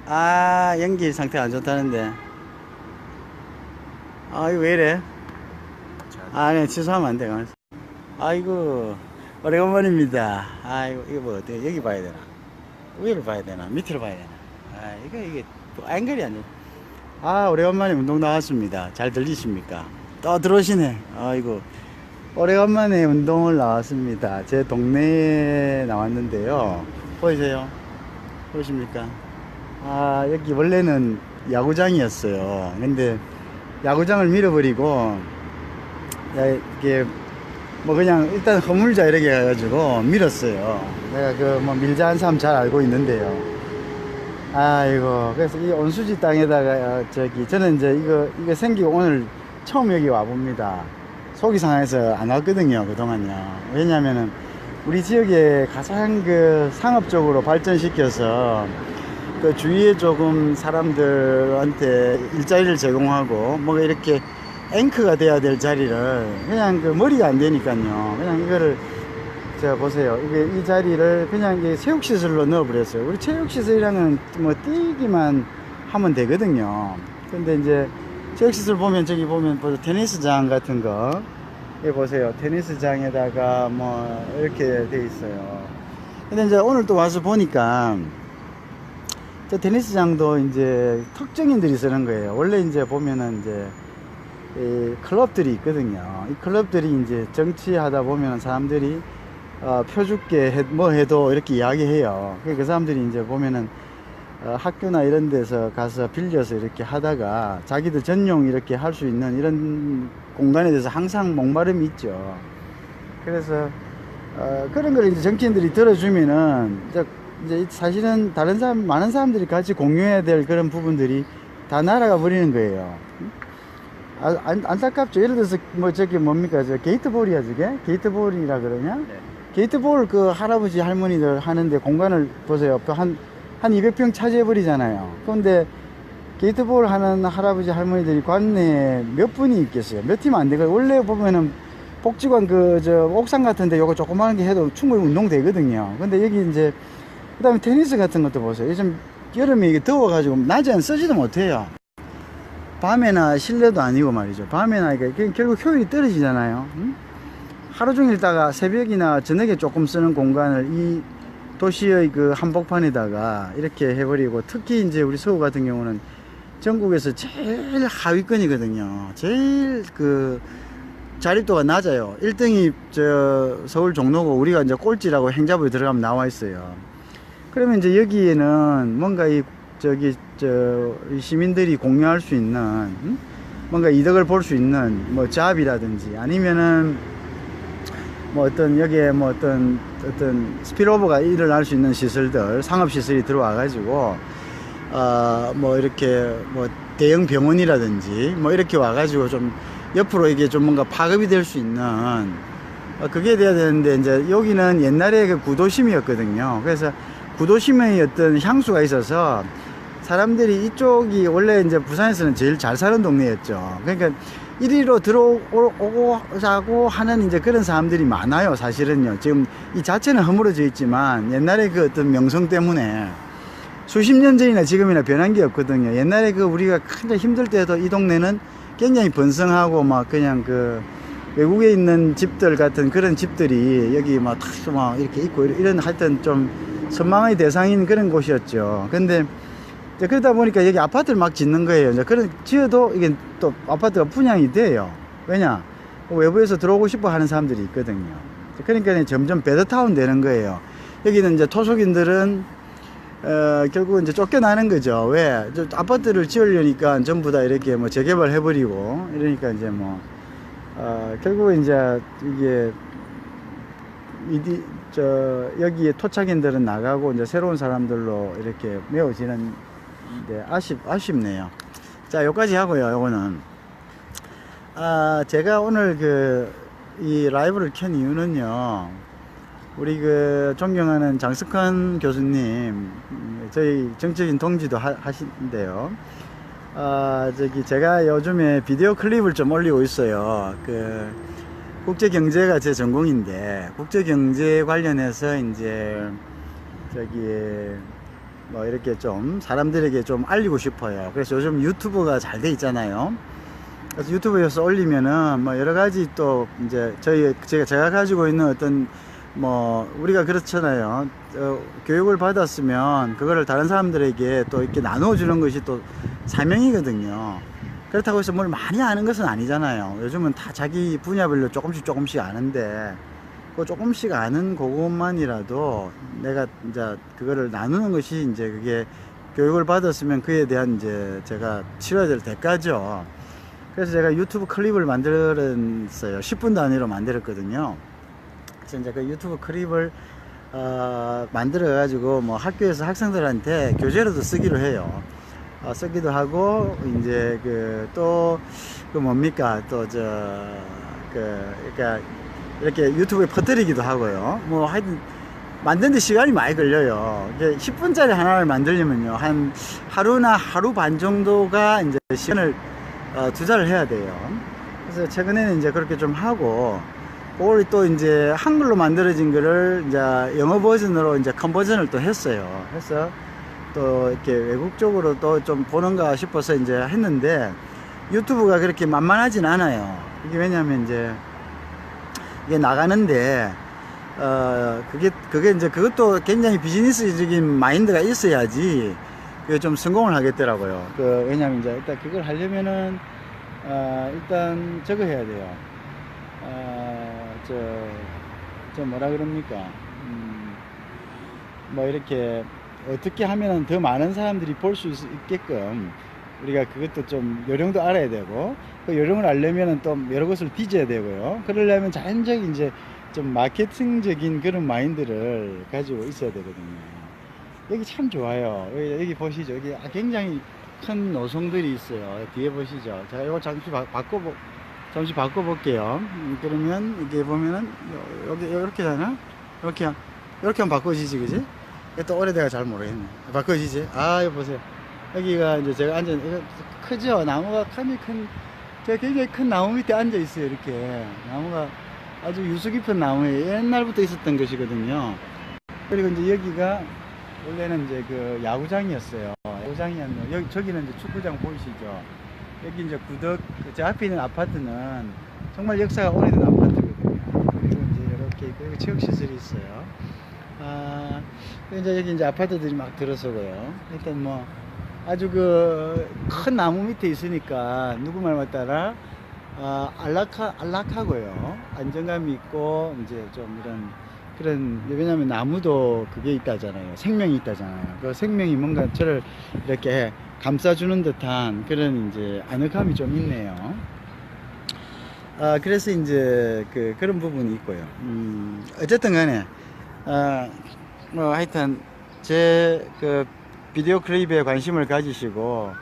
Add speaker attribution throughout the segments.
Speaker 1: 아이, 연기 상태 안 좋다는데. 이거 왜 이래? 네, 취소하면 안 돼. 가만있어. 아이고, 오래간만입니다. 이거 뭐, 어떻게, 여기 봐야 되나? 위를 봐야 되나? 밑으로 봐야 되나? 이게, 또 앵글이 안 돼. 오래간만에 운동 나왔습니다. 잘 들리십니까? 또 들어오시네. 아이고, 오래간만에 운동을 나왔습니다. 제 동네에 나왔는데요. 보이세요? 보이십니까? 여기 원래는 야구장이었어요. 근데 야구장을 밀어버리고, 이게 뭐 그냥 일단 허물자 이렇게 해가지고 밀었어요. 내가 그 뭐 밀자 한 사람 잘 알고 있는데요. 그래서 이 온수지 땅에다가 저는 이제 이거 생기고 오늘 처음 여기 와봅니다. 속이 상해서 안 왔거든요, 그동안요. 왜냐면은 우리 지역에 가장 그 상업적으로 발전시켜서 그 주위에 조금 사람들한테 일자리를 제공하고 뭐가 이렇게 앵커가 돼야 될 자리를 그냥 그 머리가 안 되니까요. 그냥 이거를 제가 보세요. 이 자리를 그냥 이게 체육시설로 넣어버렸어요. 우리 체육시설이랑은 뭐 뛰기만 하면 되거든요. 근데 이제 체육시설 보면 저기 보면 테니스장 같은 거 여기 보세요. 테니스장에다가 뭐 이렇게 돼 있어요. 근데 이제 오늘 또 와서 보니까 저 테니스장도 이제 특정인들이 쓰는 거예요. 원래 이제 보면은 이제 이 클럽들이 있거든요. 이 클럽들이 이제 정치하다 보면 사람들이 표줄게 뭐 해도 이렇게 이야기해요. 그 사람들이 이제 보면은 학교나 이런 데서 가서 빌려서 이렇게 하다가 자기들 전용 이렇게 할 수 있는 이런 공간에 대해서 항상 목마름이 있죠. 그래서 그런 걸 이제 정치인들이 들어주면은 이제 사실은 다른 사람 많은 사람들이 같이 공유해야 될 그런 부분들이 다 날아가 버리는 거예요. 안타깝죠. 예를 들어서 뭐 저기 뭡니까 저 게이트볼이야 저게 게이트볼이라 그러냐? 네. 게이트볼 그 할아버지 할머니들 하는데 공간을 보세요. 한 200평 차지해 버리잖아요. 그런데 게이트볼 하는 할아버지 할머니들이 관내에 몇 분이 있겠어요? 몇 팀 안 되고 원래 보면은 복지관 저 옥상 같은데 요거 조그마한 게 해도 충분히 운동 되거든요. 근데 여기 이제 그다음에 테니스 같은 것도 보세요. 요즘 여름에 이게 더워가지고 낮에는 쓰지도 못해요. 밤에나 실내도 아니고 말이죠. 밤에나 이게 결국 효율이 떨어지잖아요. 응? 하루 종일 있다가 새벽이나 저녁에 조금 쓰는 공간을 이 도시의 그 한복판에다가 이렇게 해버리고 특히 이제 우리 서울 같은 경우는 전국에서 제일 하위권이거든요. 제일 그 자립도가 낮아요. 1등이 저 서울 종로고 우리가 이제 꼴찌라고 행자부에 들어가면 나와 있어요. 그러면 이제 여기에는 뭔가 이 시민들이 공유할 수 있는 뭔가 이득을 볼 수 있는 뭐 잡이라든지 아니면은 뭐 여기에 뭐 어떤 스피로버가 일어날 수 있는 시설들 상업시설이 들어와 가지고 뭐 이렇게 뭐 대형 병원이라든지 뭐 이렇게 와 가지고 좀 옆으로 이게 좀 뭔가 파급이 될 수 있는 그게 돼야 되는데 이제 여기는 옛날에 그 구도심이었거든요. 그래서 구도심의 어떤 향수가 있어서 사람들이 이쪽이 원래 이제 부산에서는 제일 잘 사는 동네였죠. 그러니까 이리로 들어오고 하는 이제 그런 사람들이 많아요. 사실은요. 지금 이 자체는 허물어져 있지만 옛날에 그 어떤 명성 때문에 수십 년 전이나 지금이나 변한 게 없거든요. 옛날에 그 우리가 굉장히 힘들 때도 이 동네는 굉장히 번성하고 막 그냥 그 외국에 있는 집들 같은 그런 집들이 여기 막 이렇게 있고 이런 하여튼 좀 선망의 대상인 그런 곳이었죠. 근데 그러다 보니까 여기 아파트를 막 짓는 거예요. 이제 그런 지어도 이게 또 아파트가 분양이 돼요. 왜냐? 외부에서 들어오고 싶어 하는 사람들이 있거든요. 그러니까 점점 베드타운 되는 거예요. 여기는 이제 토속인들은 결국 이제 쫓겨나는 거죠. 왜? 아파트를 지으려니까 전부 다 이렇게 뭐 재개발 해버리고 이러니까 이제 뭐 결국 이제 이게 여기에 토착인들은 나가고 이제 새로운 사람들로 이렇게 메워지는 데 아쉽네요. 자, 여기까지 하고요. 요거는 제가 오늘 이 라이브를 켠 이유는요. 우리 존경하는 장석환 교수님 저희 정적인 동지도 하신데요. 제가 요즘에 비디오 클립을 좀 올리고 있어요. 국제경제가 제 전공인데 국제경제 관련해서 이제 뭐 이렇게 좀 사람들에게 좀 알리고 싶어요. 그래서 요즘 유튜브가 잘 돼 있잖아요. 그래서 유튜브에서 올리면은 뭐 여러 가지 또 이제 제가 가지고 있는 어떤 뭐 우리가 그렇잖아요. 교육을 받았으면 그거를 다른 사람들에게 또 이렇게 나누어 주는 것이 또 사명이거든요. 그렇다고 해서 뭘 많이 아는 것은 아니잖아요. 요즘은 다 자기 분야별로 조금씩 아는데 그 조금씩 아는 그것만이라도 내가 이제 그거를 나누는 것이 이제 그게 교육을 받았으면 그에 대한 이제 제가 치러야 될 대가죠. 그래서 제가 유튜브 클립을 만들었어요. 10분 단위로 만들었거든요. 그래서 이제 그 유튜브 클립을 만들어 가지고 뭐 학교에서 학생들한테 교재로도 쓰기로 해요. 쓰기도 하고 이제 그 또 그 뭡니까 또 그러니까 이렇게 유튜브에 퍼뜨리기도 하고요. 뭐 하여튼 만드는데 시간이 많이 걸려요. 이게 10분짜리 하나를 만들려면요 한 하루나 하루 반 정도가 이제 시간을 투자를 해야 돼요. 그래서 최근에는 이제 그렇게 좀 하고, 그걸 또 이제 한글로 만들어진 거를 이제 영어 버전으로 이제 컨버전을 또 했어요. 해서 또 이렇게 외국적으로 또 좀 보는가 싶어서 이제 했는데, 유튜브가 그렇게 만만하진 않아요. 이게 왜냐면 이제 이게 나가는데 그게 이제 그것도 굉장히 비즈니스적인 마인드가 있어야지 그게 좀 성공을 하겠더라고요. 왜냐면 이제 일단 그걸 하려면은 일단 저거 해야 돼요. 저 뭐라 그럽니까? 뭐 이렇게 어떻게 하면은 더 많은 사람들이 볼 수 있게끔 우리가 그것도 좀 요령도 알아야 되고, 그 요령을 알려면은 또 여러 것을 빚어야 되고요. 그러려면 자연적인 이제 좀 마케팅적인 그런 마인드를 가지고 있어야 되거든요. 여기 참 좋아요. 여기 보시죠. 여기 굉장히 큰 노송들이 있어요. 뒤에 보시죠. 자, 이거 잠시 바꿔볼게요. 그러면 이렇게 보면은 여기 이렇게 되나? 이렇게 하면 바꿔지지, 그지? 또 오래돼가 잘 모르겠네. 바꿔지지? 아, 이거 보세요. 여기가 이제 제가 이거 크죠? 나무가 제가 굉장히 큰 나무 밑에 앉아 있어요. 이렇게 나무가 아주 유수 깊은 나무에 옛날부터 있었던 것이거든요. 그리고 이제 여기가 원래는 이제 그 야구장이었어요. 야구장이었는데 저기는 이제 축구장 보이시죠? 여기 이제 저 앞에 있는 아파트는 정말 역사가 오래된 아파트거든요. 그리고 이제 이렇게 있고 여기 체육시설이 있어요. 이제 여기 이제 아파트들이 막 들어서고요. 일단 뭐 아주 그 큰 나무 밑에 있으니까 누구 말만 따라 안락하고요. 안정감이 있고 이제 좀 그런 왜냐면 나무도 그게 있다잖아요. 생명이 있다잖아요. 그 생명이 뭔가 저를 이렇게 감싸주는 듯한 그런 이제 아늑함이 좀 있네요. 그래서 이제 그런 부분이 있고요. 어쨌든 간에 뭐 하여튼 제 비디오 클립에 관심을 가지시고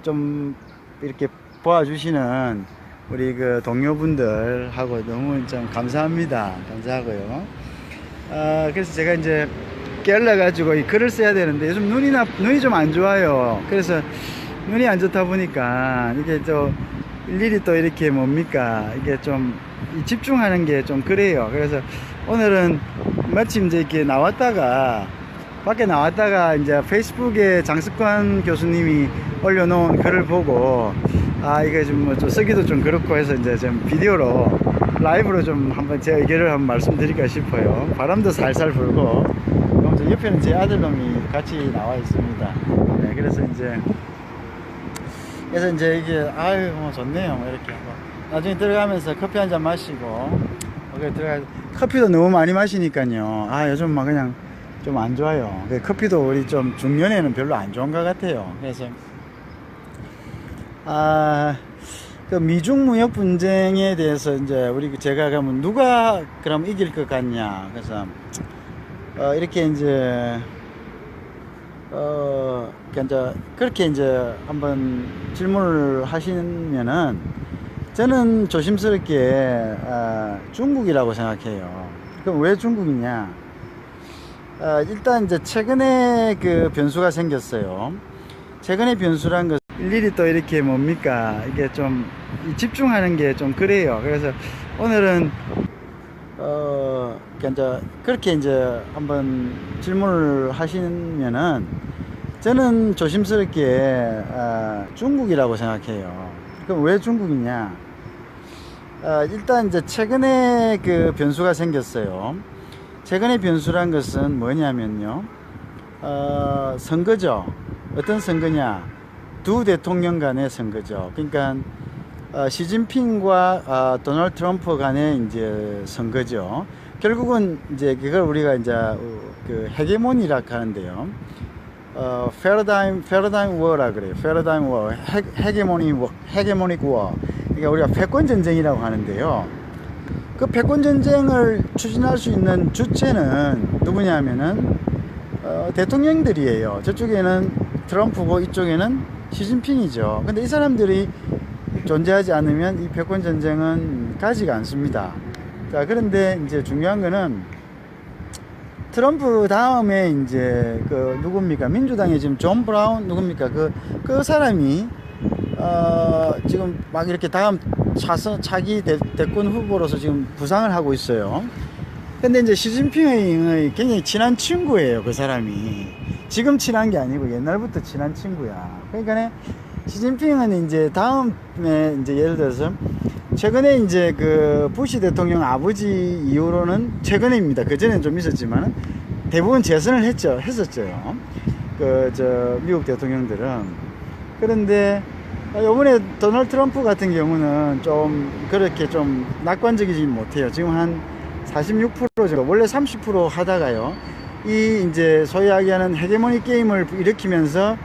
Speaker 1: 좀 이렇게 보아주시는 우리 동료분들하고 너무 좀 감사합니다. 감사하고요. 그래서 제가 이제 깨달아 가지고 이 글을 써야 되는데 요즘 눈이 좀 안 좋아요. 그래서 눈이 안 좋다 보니까 이게 일일이 또 이렇게 뭡니까 이게 좀 집중하는 게 좀 그래요. 그래서 오늘은 마침 이제 이렇게 밖에 나왔다가 이제 페이스북에 장석환 교수님이 올려놓은 글을 보고 이게 좀 쓰기도 좀 그렇고 해서 이제 좀 비디오로 라이브로 좀 한번 제 의견을 한번 말씀드릴까 싶어요. 바람도 살살 불고, 옆에는 제 아들놈이 같이 나와 있습니다. 네, 그래서 이제 이게 뭐 좋네요. 뭐 이렇게 나중에 들어가면서 커피 한잔 마시고 커피도 너무 많이 마시니까요. 요즘 막 그냥 좀 안 좋아요. 커피도 우리 좀 중년에는 별로 안 좋은 것 같아요. 그래서 미중 무역 분쟁에 대해서 이제 제가 그러면 누가 그럼 이길 것 같냐. 그래서 이렇게 이제 그렇게 이제 한번 질문을 하시면은 저는 조심스럽게 중국이라고 생각해요. 그럼 왜 중국이냐? 일단 이제 최근에 변수가 생겼어요. 최근에 변수란 것은 일일이 또 이렇게 뭡니까 이게 좀 집중하는 게 좀 그래요. 그래서 오늘은 그러니까 이제 그렇게 이제 한번 질문을 하시면은 저는 조심스럽게 중국이라고 생각해요. 그럼 왜 중국이냐? 일단 이제 최근에 그 변수가 생겼어요. 최근에 변수란 것은 뭐냐면요. 선거죠. 어떤 선거냐? 두 대통령 간의 선거죠. 그러니까 시진핑과 도널드 트럼프 간의 이제 선거죠. 결국은 이제 그걸 우리가 이제 그 헤게모니라 하는데요. 패러다임 워라 그래요. 패러다임 워, 헤게모닉 워. 그러니까 우리가 패권 전쟁이라고 하는데요. 그 패권 전쟁을 추진할 수 있는 주체는 누구냐면은 대통령들이에요. 저쪽에는 트럼프고 이쪽에는 시진핑이죠. 근데 이 사람들이 존재하지 않으면 이 패권 전쟁은 가지가 않습니다. 자, 그런데 이제 중요한 거는 트럼프 다음에 이제 그 누굽니까? 민주당의 지금 존 브라운 누굽니까? 그 사람이 지금 막 이렇게 다음 차기 대권 후보로서 지금 부상을 하고 있어요. 근데 이제 시진핑의 굉장히 친한 친구예요, 그 사람이. 지금 친한 게 아니고 옛날부터 친한 친구야. 그러니까 시진핑은 이제 다음에 이제 예를 들어서 최근에 이제 그 부시 대통령 아버지 이후로는 최근에입니다. 그 전에는 좀 있었지만 대부분 재선을 했었죠. 미국 대통령들은. 그런데 이번에 도널드 트럼프 같은 경우는 좀 그렇게 좀 낙관적이지 못해요. 지금 한 46% 정도, 원래 30% 하다가요. 이 이제 소위 이야기하는 헤게모니 게임을 일으키면서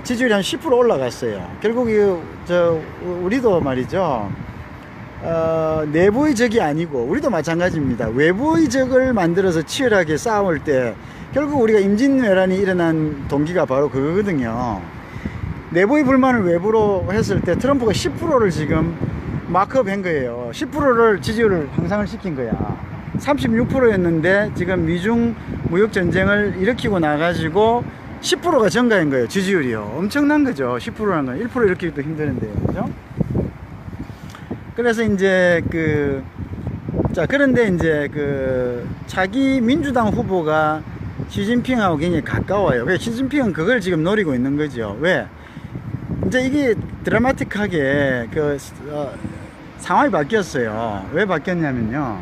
Speaker 1: 지지율이 한 10% 올라갔어요. 결국 우리도 말이죠. 내부의 적이 아니고 우리도 마찬가지입니다. 외부의 적을 만들어서 치열하게 싸울 때 결국 우리가 임진왜란이 일어난 동기가 바로 그거거든요. 내부의 불만을 외부로 했을 때 트럼프가 10%를 지금 마크업 한 거예요. 10%를 지지율을 향상을 시킨 거야. 36%였는데 지금 미중 무역 전쟁을 일으키고 나가지고 10%가 증가한 거예요. 지지율이요. 엄청난 거죠. 10%라는 건 1% 일으키기도 힘드는데요. 그죠? 그래서 이제 그런데 이제 차기 민주당 후보가 시진핑하고 굉장히 가까워요. 왜? 시진핑은 그걸 지금 노리고 있는 거죠. 왜? 이제 이게 드라마틱하게 상황이 바뀌었어요. 왜 바뀌었냐면요.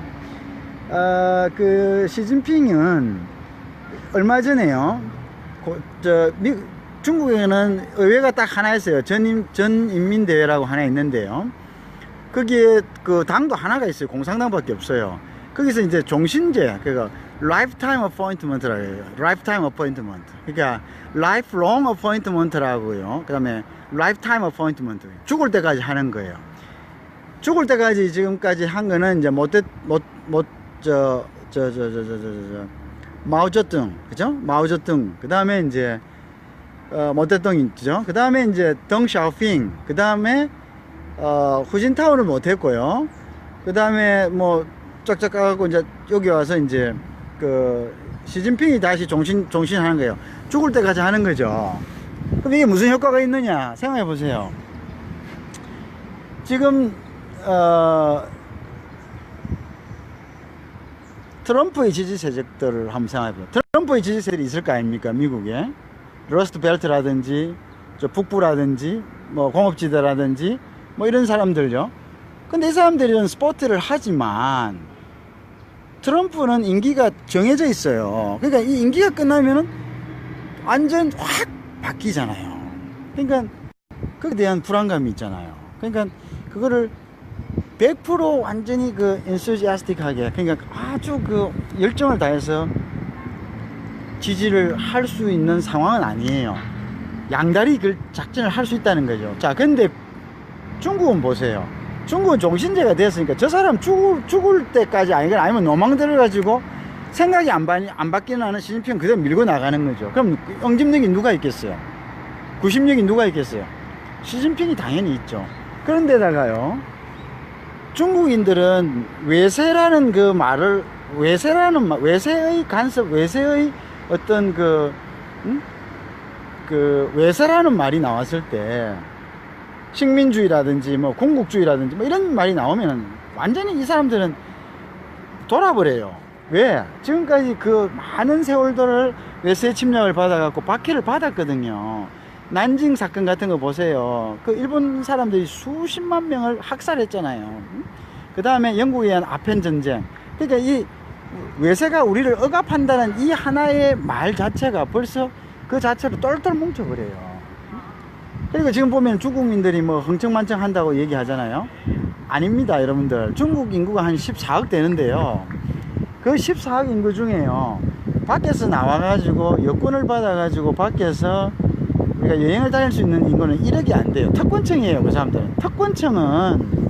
Speaker 1: 시진핑은 얼마 전에요. 중국에는 의회가 딱 하나 있어요. 전인민대회라고 하나 있는데요. 거기에 그 당도 하나가 있어요. 공산당밖에 없어요. 거기서 이제 종신제, 그러니까 lifetime appointment라고 해요. lifetime appointment. 그러니까 lifelong appointment라고요. 그 다음에 lifetime appointment. 죽을 때까지 하는 거예요. 죽을 때까지 지금까지 한 거는 이제 마오쩌둥, 그죠? 마오쩌둥. 그 다음에 이제 모태똥 있죠. 그 다음에 이제 덩샤오핑. 그 다음에 후진타오를 못했고요. 그 다음에 뭐 쫙쫙 가고 이제 여기 와서 이제 시진핑이 다시 종신하는 거예요. 죽을 때까지 하는 거죠. 그럼 이게 무슨 효과가 있느냐 생각해 보세요. 지금 트럼프의 지지 세력들을 한번 생각해 보세요. 트럼프의 지지 세력이 있을 거 아닙니까? 미국에 러스트 벨트라든지 북부라든지 뭐 공업지대라든지 뭐 이런 사람들요. 근데 이 사람들은 스포트를 하지만 트럼프는 임기가 정해져 있어요. 그러니까 이 임기가 끝나면은 완전 확 바뀌잖아요. 그러니까 그에 대한 불안감이 있잖아요. 그러니까 그거를 100% 완전히 enthusiastic하게, 그러니까 아주 열정을 다해서 지지를 할 수 있는 상황은 아니에요. 양다리 작전을 할 수 있다는 거죠. 자, 근데 중국은 보세요. 중국은 종신제가 됐으니까 저 사람 죽을 때까지 아니면 노망 들어가지고 생각이 안 바뀌는 하는 시진핑 그대로 밀고 나가는 거죠. 그럼 응집력이 누가 있겠어요? 구심력이 누가 있겠어요? 시진핑이 당연히 있죠. 그런데다가요, 중국인들은 외세라는 말을, 외세의 간섭, 외세의 어떤 외세라는 말이 나왔을 때, 식민주의라든지 뭐 군국주의라든지 뭐 이런 말이 나오면 완전히 이 사람들은 돌아버려요. 왜? 지금까지 그 많은 세월들을 외세 침략을 받아갖고 박해를 받았거든요. 난징 사건 같은 거 보세요. 그 일본 사람들이 수십만 명을 학살했잖아요. 그 다음에 영국에 의한 아펜 전쟁. 그러니까 이 외세가 우리를 억압한다는 이 하나의 말 자체가 벌써 그 자체로 똘똘 뭉쳐버려요. 그리고 지금 보면 중국민들이 뭐 흥청만청 한다고 얘기하잖아요. 아닙니다, 여러분들. 중국 인구가 한 14억 되는데요. 그 14억 인구 중에요, 밖에서 나와가지고 여권을 받아가지고 밖에서 우리가 여행을 다닐 수 있는 인구는 1억이 안 돼요. 특권층이에요, 그 사람들은. 특권층은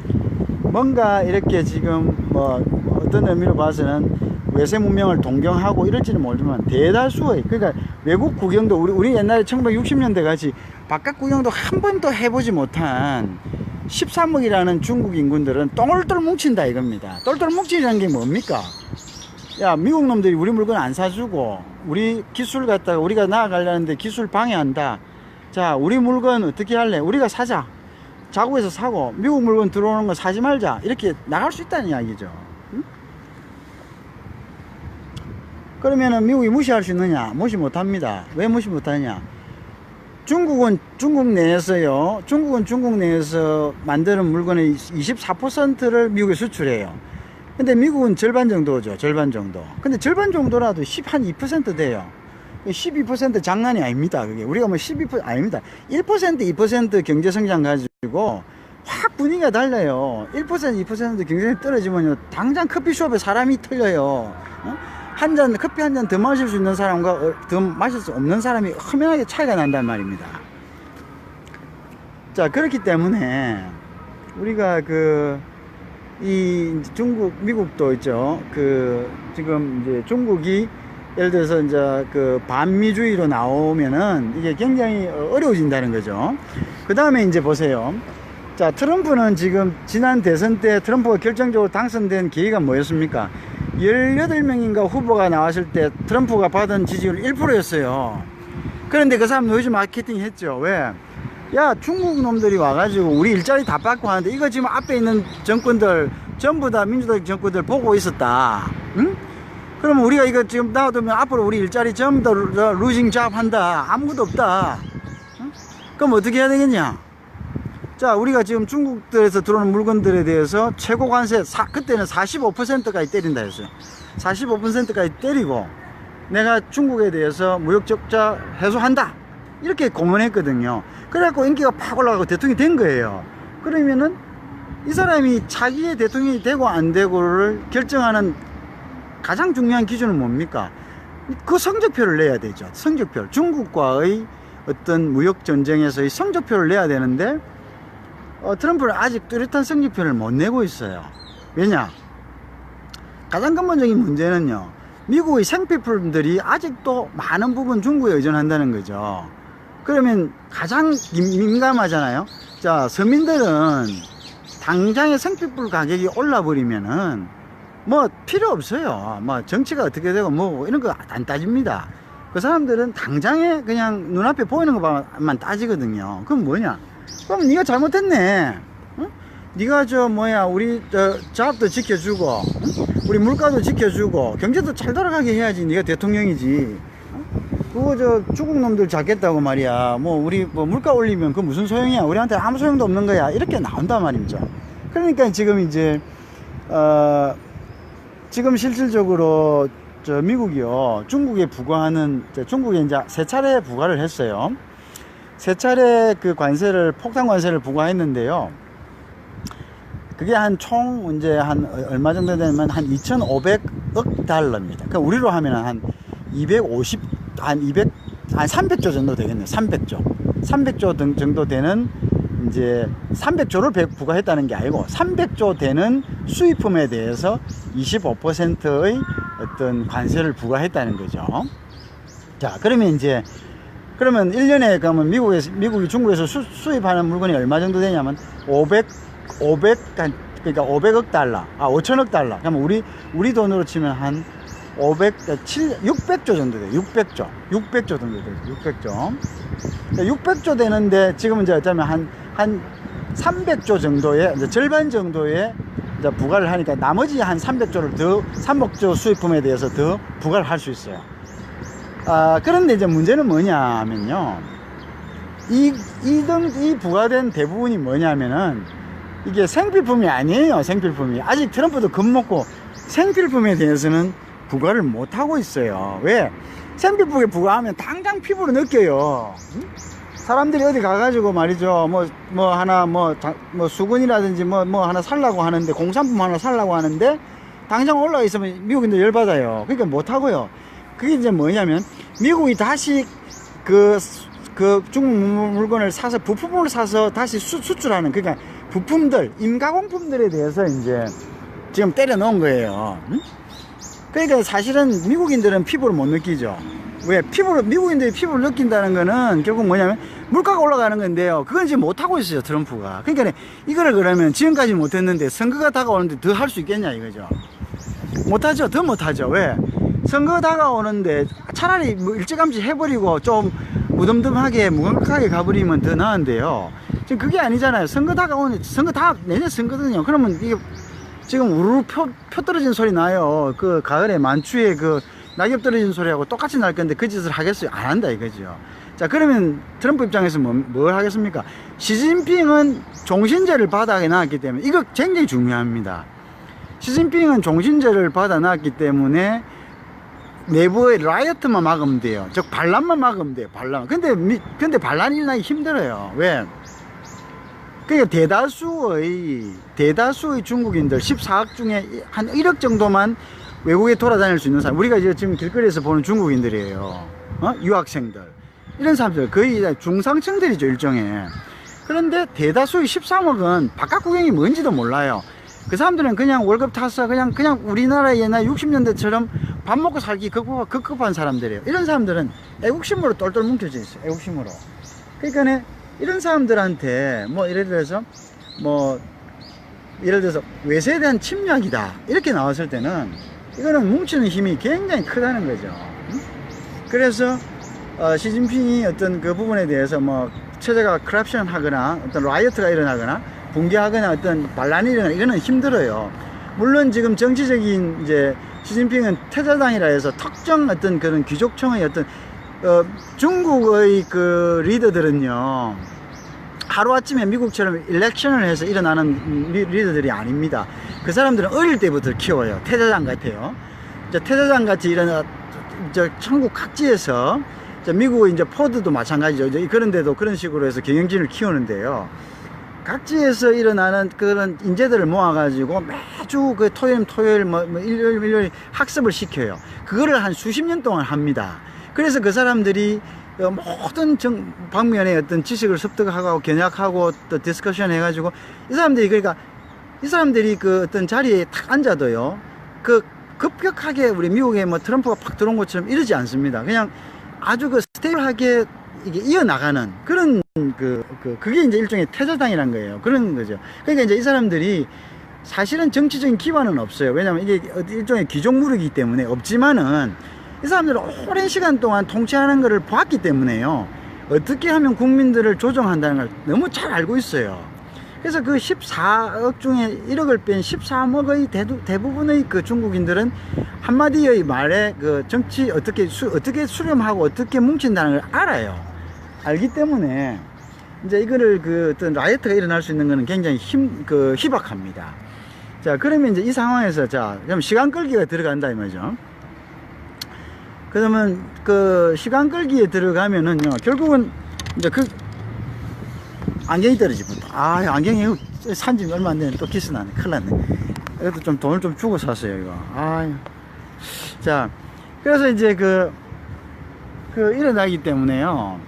Speaker 1: 뭔가 이렇게 지금 뭐 어떤 의미로 봐서는 외세 문명을 동경하고 이럴지는 모르지만 대다수의, 그러니까 외국 구경도 우리 옛날에 1960년대 같이 바깥 구경도 한 번도 해보지 못한 13억이라는 중국 인군들은 똘똘 뭉친다 이겁니다. 똘똘 뭉치라는 게 뭡니까? 야, 미국 놈들이 우리 물건 안 사주고 우리 기술 갖다가 우리가 나아가려는데 기술 방해한다. 자, 우리 물건 어떻게 할래? 우리가 사자. 자국에서 사고 미국 물건 들어오는 거 사지 말자. 이렇게 나갈 수 있다는 이야기죠. 응? 그러면은 미국이 무시할 수 있느냐? 무시 못합니다. 왜 무시 못하냐? 중국은 중국 내에서요, 중국은 중국 내에서 만드는 물건의 24%를 미국에 수출해요. 근데 미국은 절반 정도죠. 절반 정도. 근데 절반 정도라도 한 2% 돼요. 12% 장난이 아닙니다. 그게 우리가 뭐 12% 아닙니다. 1% 2% 경제 성장 가지고 확 분위기가 달라요. 1% 2% 경쟁이 떨어지면요, 당장 커피숍에 사람이 털려요. 커피 한 잔 더 마실 수 있는 사람과 더 마실 수 없는 사람이 험하게 차이가 난단 말입니다. 자, 그렇기 때문에 우리가 이 중국, 미국도 있죠. 지금 이제 중국이 예를 들어서 이제 반미주의로 나오면은 이게 굉장히 어려워진다는 거죠. 그 다음에 이제 보세요. 자, 트럼프는 지금 지난 대선 때 트럼프가 결정적으로 당선된 계기가 뭐였습니까? 18명인가 후보가 나왔을 때 트럼프가 받은 지지율 1%였어요. 그런데 그 사람 요즘 마케팅 했죠. 왜? 야, 중국 놈들이 와가지고 우리 일자리 다 뺏고 하는데 이거 지금 앞에 있는 정권들 전부 다 민주당 정권들 보고 있었다. 응? 그러면 우리가 이거 지금 놔두면 앞으로 우리 일자리 전부 다 루징 잡 한다. 아무것도 없다. 응? 그럼 어떻게 해야 되겠냐? 자, 우리가 지금 중국들에서 들어오는 물건들에 대해서 최고 관세, 그때는 45%까지 때린다 했어요. 45%까지 때리고 내가 중국에 대해서 무역 적자 해소한다. 이렇게 공언했거든요. 그래갖고 인기가 팍 올라가고 대통령이 된 거예요. 그러면은 이 사람이 자기의 대통령이 되고 안 되고를 결정하는 가장 중요한 기준은 뭡니까? 그 성적표를 내야 되죠. 성적표. 중국과의 어떤 무역 전쟁에서의 성적표를 내야 되는데 트럼프는 아직 뚜렷한 성적표를 못 내고 있어요. 왜냐? 가장 근본적인 문제는요, 미국의 생필품들이 아직도 많은 부분 중국에 의존한다는 거죠. 그러면 가장 민감하잖아요. 자, 서민들은 당장의 생필품 가격이 올라버리면은 뭐 필요 없어요. 뭐 정치가 어떻게 되고 뭐 이런 거 안 따집니다. 그 사람들은 당장에 그냥 눈앞에 보이는 것만 따지거든요. 그럼 뭐냐? 그럼 네가 잘못했네. 응? 네가 우리 잡도 지켜주고, 응? 우리 물가도 지켜주고, 경제도 잘 돌아가게 해야지. 네가 대통령이지. 그거 중국 놈들 잡겠다고 말이야. 우리 물가 올리면 그 무슨 소용이야? 우리한테 아무 소용도 없는 거야. 이렇게 나온단 말이죠. 그러니까 지금 이제 지금 실질적으로 미국이요, 중국에 부과하는, 중국에 이제 3차례 부과를 했어요. 3차례 그 관세를, 폭탄 관세를 부과했는데요. 그게 총 이제 얼마 정도 되면 한 2,500억 달러입니다. 그러니까 우리로 하면 한 300조 정도 되겠네요. 300조 정도 되는, 이제 300조를 부과했다는 게 아니고 300조 되는 수입품에 대해서 25%의 어떤 관세를 부과했다는 거죠. 자, 그러면 1년에 그러면 미국이 중국에서 수입하는 물건이 얼마 정도 되냐면 500억 달러, 5천억 달러. 그러면 우리 돈으로 치면 한 600조 정도 돼요. 600조 정도 돼요. 600조. 600조 되는데 지금은 이제 어쩌면 한 300조 정도의, 이제 절반 정도의 이제 부과를 하니까 나머지 한 300조를 더, 300조 수입품에 대해서 더 부과를 할 수 있어요. 그런데 이제 문제는 뭐냐 하면요. 이 부과된 대부분이 뭐냐면은 이게 생필품이 아니에요. 생필품이. 아직 트럼프도 겁먹고 생필품에 대해서는 부과를 못하고 있어요. 왜? 생필품에 부과하면 당장 피부로 느껴요. 사람들이 어디 가가지고 말이죠. 뭐 수건이라든지 뭐 하나 살라고 하는데, 공산품 하나 살라고 하는데, 당장 올라가 있으면 미국인들 열받아요. 그러니까 못하고요. 그게 이제 뭐냐면, 미국이 다시 그 중국 물건을 사서, 부품을 사서 다시 수출하는, 그러니까 부품들, 임가공품들에 대해서 이제 지금 때려 넣은 거예요. 그러니까 사실은 미국인들은 피부를 못 느끼죠. 왜? 미국인들이 피부를 느낀다는 거는 결국 뭐냐면 물가가 올라가는 건데요. 그건 지금 못하고 있어요, 트럼프가. 그러니까 이거를 그러면 지금까지 못했는데 선거가 다가오는데 더 할 수 있겠냐, 이거죠. 못하죠. 더 못하죠. 왜? 선거 다가오는데 차라리 뭐 일찌감치 해버리고 좀 무덤덤하게, 무감각하게 가버리면 더 나은데요. 지금 그게 아니잖아요. 선거 다가오는데, 내년 선거거든요. 그러면 이게 지금 우르르 표 떨어진 소리 나요. 그 가을에 만추에 그 낙엽 떨어진 소리하고 똑같이 날 건데 그 짓을 하겠어요? 안 한다 이거죠. 자, 그러면 트럼프 입장에서 뭘 하겠습니까? 시진핑은 종신제를 받아 놨기 때문에, 이거 굉장히 중요합니다. 시진핑은 종신제를 받아 놨기 때문에 내부의 라이어트만 막으면 돼요. 즉 반란만 막으면 돼요. 반란. 근데 반란이 일어나기 힘들어요. 왜? 그러니까 대다수의 중국인들 14억 중에 한 1억 정도만 외국에 돌아다닐 수 있는 사람, 우리가 지금 길거리에서 보는 중국인들이에요. 유학생들, 이런 사람들 거의 중상층들이죠, 일종의. 그런데 대다수의 13억은 바깥 구경이 뭔지도 몰라요. 그 사람들은 그냥 월급 타서 그냥 우리나라 옛날 60년대처럼 밥 먹고 살기 급급한 사람들이에요. 이런 사람들은 애국심으로 똘똘 뭉쳐져 있어요. 애국심으로. 그러니까 이런 사람들한테 예를 들어서 외세에 대한 침략이다 이렇게 나왔을 때는 이거는 뭉치는 힘이 굉장히 크다는 거죠. 그래서 시진핑이 어떤 그 부분에 대해서 체제가 크랩션 하거나 어떤 라이어트가 일어나거나 붕괴하거나 어떤 반란이 일어나거나 이거는 힘들어요. 물론 지금 정치적인 이제 시진핑은 태자당이라 해서 특정 어떤 그런 귀족층의 어떤 중국의 그 리더들은요, 하루아침에 미국처럼 일렉션을 해서 일어나는 리더들이 아닙니다. 그 사람들은 어릴 때부터 키워요. 태자장 같아요. 태자장 같이 이런 천국 각지에서, 미국의 이제 포드도 마찬가지죠. 그런데도 그런 식으로 해서 경영진을 키우는데요. 각지에서 일어나는 그런 인재들을 모아가지고 매주 그 토요일 일요일 학습을 시켜요. 그거를 한 수십 년 동안 합니다. 그래서 그 사람들이 모든 방면의 어떤 지식을 습득하고 견약하고 또 디스커션 해가지고 이 사람들이 그 어떤 자리에 탁 앉아도요, 그 급격하게 우리 미국에 트럼프가 팍 들어온 것처럼 이러지 않습니다. 그냥 아주 그 스테이블하게 이게 이어나가는 그런 그게 이제 일종의 태자당이란 거예요. 그런 거죠. 그러니까 이제 이 사람들이 사실은 정치적인 기반은 없어요. 왜냐면 이게 일종의 귀족무르이기 때문에 없지만은 이 사람들은 오랜 시간 동안 통치하는 것을 봤기 때문에요. 어떻게 하면 국민들을 조정한다는 걸 너무 잘 알고 있어요. 그래서 그 14억 중에 1억을 뺀 13억의 대부분의 그 중국인들은 한마디의 말에 그 정치 어떻게 수렴하고 어떻게 뭉친다는 걸 알아요. 알기 때문에 이제 이거를 그 어떤 라이어트가 일어날 수 있는 거는 굉장히 희박합니다. 자, 그러면 이제 이 상황에서 그럼 시간 끌기가 들어간다 이 말이죠. 그러면 그 시간 끌기에 들어가면은요, 결국은 이제 안경이 떨어지고, 안경이 산지 얼마 안 되네. 또 키스 나네. 큰일 났네. 이것도 좀 돈을 좀 주고 샀어요, 이거. 자, 그래서 이제 일어나기 때문에요.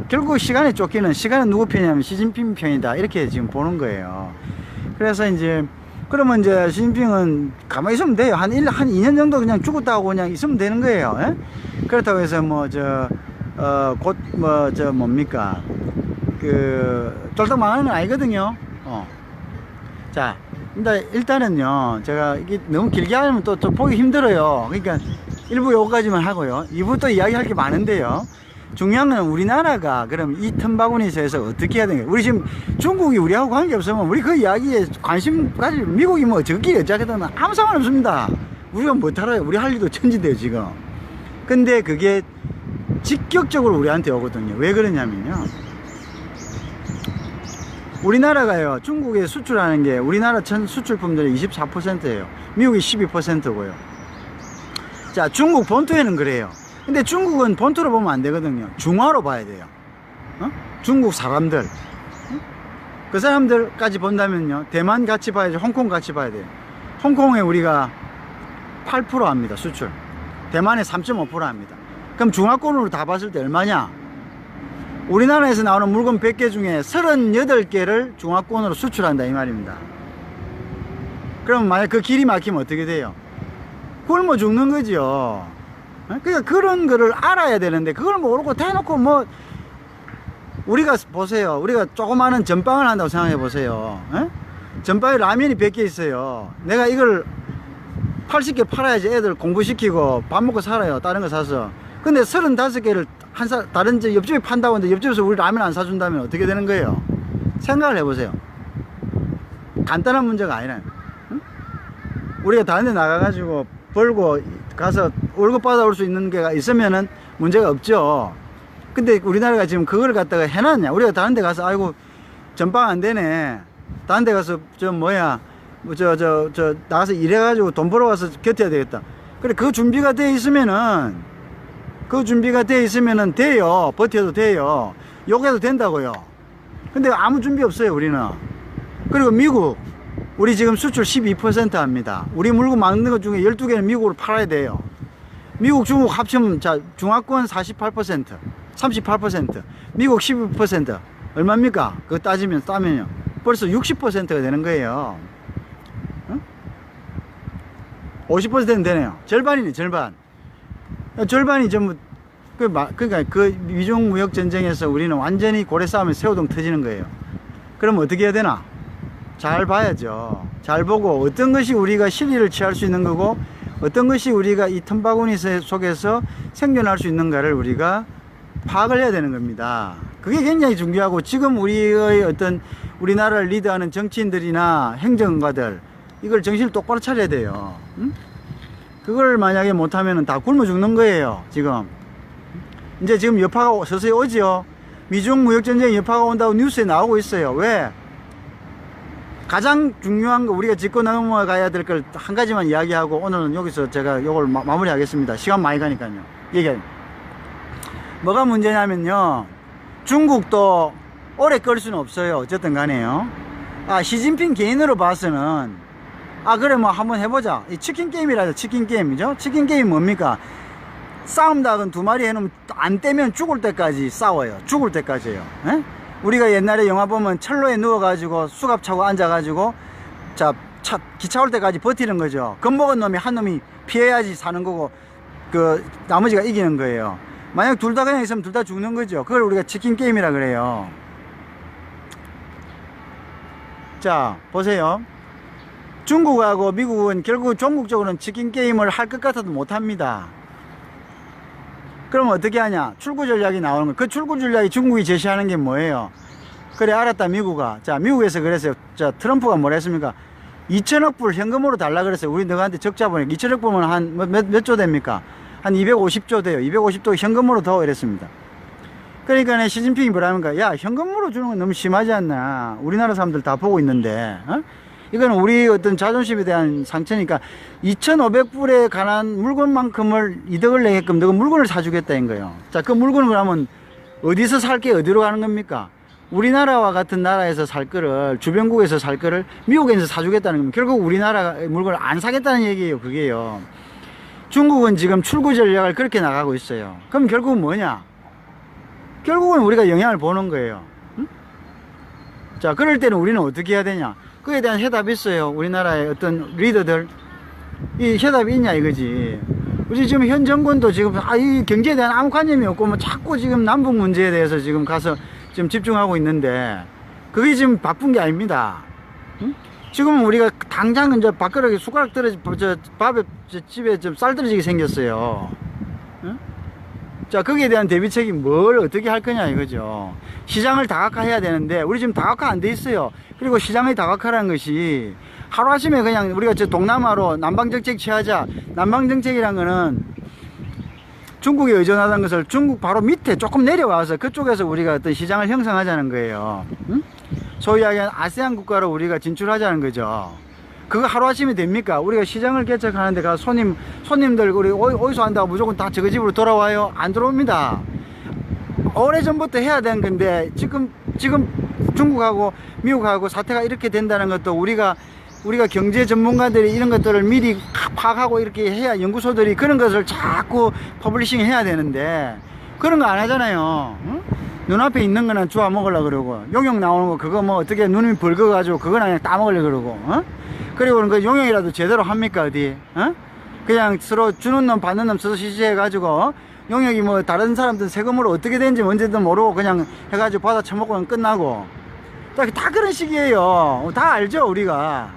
Speaker 1: 결국 시간에 쫓기는, 시간은 누구 편이냐면 시진핑 편이다. 이렇게 지금 보는 거예요. 그래서 그러면 이제 시진핑은 가만히 있으면 돼요. 한 2년 정도 그냥 죽었다고 그냥 있으면 되는 거예요. 예? 그렇다고 해서 쫄딱 망하는 건 아니거든요. 자, 일단은요, 제가 이게 너무 길게 하면 또 보기 힘들어요. 그러니까 1부 요거까지만 하고요. 2부 또 이야기할 게 많은데요. 중요한 건 우리나라가 그럼 이 틈바구니에서 어떻게 해야 되는 거야. 우리 지금 중국이 우리하고 관계없으면 우리 그 이야기에 관심 가질, 미국이 뭐 저끼리 어쩌겠다면 아무 상관없습니다. 우리가 뭐 알아요. 우리 할 일도 천진데요 지금. 근데 그게 직격적으로 우리한테 오거든요. 왜 그러냐면요, 우리나라가요 중국에 수출하는 게 우리나라 전 수출품들의 24%예요 미국이 12%고요 자, 중국 본토에는 그래요. 근데 중국은 본토로 보면 안 되거든요. 중화로 봐야 돼요. 중국 사람들, 그 사람들까지 본다면요, 대만 같이 봐야죠. 홍콩 같이 봐야 돼요. 홍콩에 우리가 8% 합니다 수출, 대만에 3.5% 합니다. 그럼 중화권으로 다 봤을 때 얼마냐? 우리나라에서 나오는 물건 100개 중에 38개를 중화권으로 수출한다 이 말입니다. 그럼 만약 그 길이 막히면 어떻게 돼요? 굶어 죽는 거죠. 그러니까 그런 거를 알아야 되는데 그걸 모르고 대놓고 뭐, 우리가 보세요, 우리가 조그마한 전빵을 한다고 생각해 보세요. 전빵에 라면이 100개 있어요. 내가 이걸 80개 팔아야지 애들 공부시키고 밥 먹고 살아요, 다른 거 사서. 근데 35개를 다른 옆집에 판다고 하는데 옆집에서 우리 라면 안 사준다면 어떻게 되는 거예요? 생각을 해보세요. 간단한 문제가 아니라요. 우리가 다른 데 나가가지고 벌고 가서 월급 받아올 수 있는 게 있으면은 문제가 없죠. 근데 우리나라가 지금 그걸 갖다가 해놨냐? 우리가 다른 데 가서 아이고 전빵 안 되네, 다른 데 가서 나가서 일해가지고 돈 벌어와서 곁해야 되겠다. 그래, 그 준비가 돼 있으면은 돼요. 버텨도 돼요. 욕해도 된다고요. 근데 아무 준비 없어요 우리는. 그리고 미국, 우리 지금 수출 12% 합니다. 우리 물건 막는 것 중에 12개는 미국으로 팔아야 돼요. 미국 중국 합치면, 자, 중화권 48%, 38%, 미국 12%, 얼마입니까? 그거 따면요 벌써 60%가 되는 거예요. 50%는 되네요. 절반이네, 절반. 절반이 전부, 그러니까 그 미중 무역 전쟁에서 우리는 완전히 고래 싸움에 새우등 터지는 거예요. 그럼 어떻게 해야 되나? 잘 봐야죠. 잘 보고 어떤 것이 우리가 실리를 취할 수 있는 거고 어떤 것이 우리가 이 틈바구니 속에서 생존할 수 있는가를 우리가 파악을 해야 되는 겁니다. 그게 굉장히 중요하고, 지금 우리의 어떤 우리나라를 리드하는 정치인들이나 행정가들, 이걸 정신을 똑바로 차려야 돼요. 그걸 만약에 못하면 다 굶어 죽는 거예요 지금. 이제 지금 여파가 서서히 오죠. 미중 무역전쟁 여파가 온다고 뉴스에 나오고 있어요. 왜? 가장 중요한 거, 우리가 짚고 넘어가야 될 걸 한 가지만 이야기하고 오늘은 여기서 제가 이걸 마무리 하겠습니다. 시간 많이 가니까요. 이게 뭐가 문제냐면요, 중국도 오래 끌 수는 없어요. 어쨌든 간에요. 시진핑 개인으로 봐서는 그래 뭐 한번 해보자. 이 치킨 게임이라죠. 치킨 게임이죠. 치킨 게임 뭡니까? 싸움 닭은 2마리 해놓으면 안 떼면 죽을 때까지 싸워요. 죽을 때까지요. 우리가 옛날에 영화 보면 철로에 누워가지고 수갑 차고 앉아가지고 기차 올 때까지 버티는 거죠. 겁먹은 놈이 한 놈이 피해야지 사는 거고 그 나머지가 이기는 거예요. 만약 둘 다 그냥 있으면 둘 다 죽는 거죠. 그걸 우리가 치킨 게임이라 그래요. 자, 보세요. 중국하고 미국은 결국 종국적으로는 치킨 게임을 할 것 같아도 못합니다. 그럼 어떻게 하냐? 출구 전략이 나오는 거예요. 그 출구 전략이 중국이 제시하는 게 뭐예요? 그래, 알았다, 미국아. 자, 미국에서 그랬어요. 자, 트럼프가 뭐라 했습니까? 2천억 불 현금으로 달라 그랬어요. 우리 너한테 적자 보니까 2천억 불면 한 몇 조 됩니까? 한 250조 돼요. 250조 현금으로 더 이랬습니다. 그러니까 시진핑이 뭐라는가? 야, 현금으로 주는 건 너무 심하지 않나? 우리나라 사람들 다 보고 있는데, 이거는 우리 어떤 자존심에 대한 상처니까 2,500불에 관한 물건만큼을 이득을 내게끔 너가 물건을 사주겠다는 거예요. 자, 그 물건을 그러면 어디서 살게 어디로 가는 겁니까? 우리나라와 같은 나라에서 살 거를, 주변국에서 살 거를 미국에서 사주겠다는 겁니다. 결국 우리나라 물건을 안 사겠다는 얘기예요. 그게요. 중국은 지금 출구 전략을 그렇게 나가고 있어요. 그럼 결국은 뭐냐? 결국은 우리가 영향을 보는 거예요. 자, 그럴 때는 우리는 어떻게 해야 되냐? 그에 대한 해답이 있어요. 우리나라의 어떤 리더들, 이 해답이 있냐 이거지. 우리 지금 현 정권도 지금 이 경제에 대한 아무 관념이 없고 뭐 자꾸 지금 남북 문제에 대해서 지금 가서 지금 집중하고 있는데 그게 지금 바쁜 게 아닙니다. 지금 우리가 당장 이제 밥그릇에 숟가락 떨어지, 밥에 집에 좀 쌀 떨어지게 생겼어요. 자, 거기에 대한 대비책이 뭘 어떻게 할 거냐 이거죠. 시장을 다각화해야 되는데 우리 지금 다각화 안 돼 있어요. 그리고 시장의 다각화라는 것이 하루아침에 그냥 우리가 저 동남아로 남방정책 취하자. 남방정책이란 거는 중국에 의존하던 것을 중국 바로 밑에 조금 내려와서 그쪽에서 우리가 어떤 시장을 형성하자는 거예요. 응? 소위 이야기하는 아세안 국가로 우리가 진출하자는 거죠. 그거 하루아침에 됩니까? 우리가 시장을 개척하는데 가 손님들 우리 어디서 한다고 무조건 다 저거 집으로 돌아와요? 안 들어옵니다. 오래전부터 해야 되는 건데 지금 중국하고 미국하고 사태가 이렇게 된다는 것도 우리가 경제 전문가들이 이런 것들을 미리 파악하고 이렇게 해야 연구소들이 그런 것을 자꾸 퍼블리싱 해야 되는데 그런 거 안 하잖아요. 응? 눈앞에 있는 거는 주워 먹으려고 그러고 용역 나오는 거 그거 뭐 어떻게 눈이 붉어 가지고 그거는 그냥 따먹으려고 그러고 어? 그리고 그 용역이라도 제대로 합니까 어디? 어? 그냥 서로 주는 놈 받는 놈 서로 시시해 가지고 용역이 뭐 다른 사람들 세금으로 어떻게 되는지 뭔지도 모르고 그냥 해가지고 받아 처먹고 끝나고 다 그런 식이에요. 다 알죠 우리가.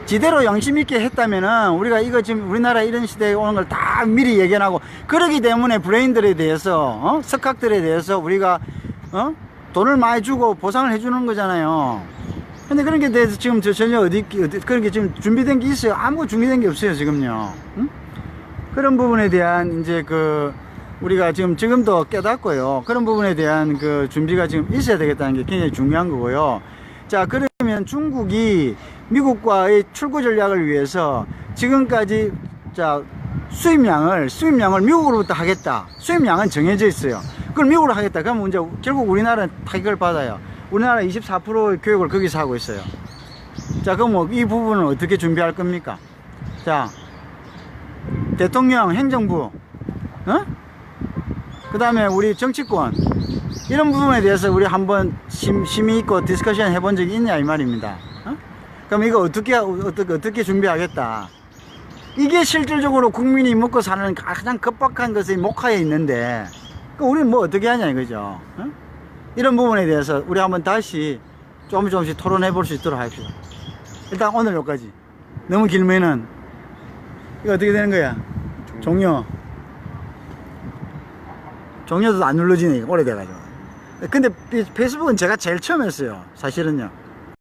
Speaker 1: 지대로 양심 있게 했다면은 우리가 이거 지금 우리나라 이런 시대에 오는 걸 다 미리 예견하고 그러기 때문에 브레인들에 대해서 석학들에 대해서 우리가 돈을 많이 주고 보상을 해주는 거잖아요. 근데 그런 게 대해서 지금 전혀 어디 그런 게 지금 준비된 게 있어요? 아무 준비된 게 없어요 지금요. 응? 그런 부분에 대한 이제 우리가 지금도 깨닫고요. 그런 부분에 대한 준비가 지금 있어야 되겠다는 게 굉장히 중요한 거고요. 자, 그러면 중국이 미국과의 출구 전략을 위해서 지금까지 수입량을 미국으로부터 하겠다. 수입량은 정해져 있어요. 그걸 미국으로 하겠다. 그러면 이제 결국 우리나라는 타격을 받아요. 우리나라 24%의 교육을 거기서 하고 있어요. 자, 그럼 뭐 이 부분은 어떻게 준비할 겁니까? 자, 대통령, 행정부, 그 다음에 우리 정치권, 이런 부분에 대해서 우리 한번 심의 있고 디스커션 해본 적이 있냐 이 말입니다. 그럼 이거 어떻게 준비하겠다. 이게 실질적으로 국민이 먹고 사는 가장 급박한 것의 목화에 있는데 우리는 뭐 어떻게 하냐 이거죠. 이런 부분에 대해서 우리 한번 다시 조금씩 토론해 볼 수 있도록 합시다. 일단 오늘 여기까지. 너무 길면은 이거 어떻게 되는 거야? 종료도 안 눌러지네. 오래돼가지고. 근데 페이스북은 제가 제일 처음 했어요 사실은요.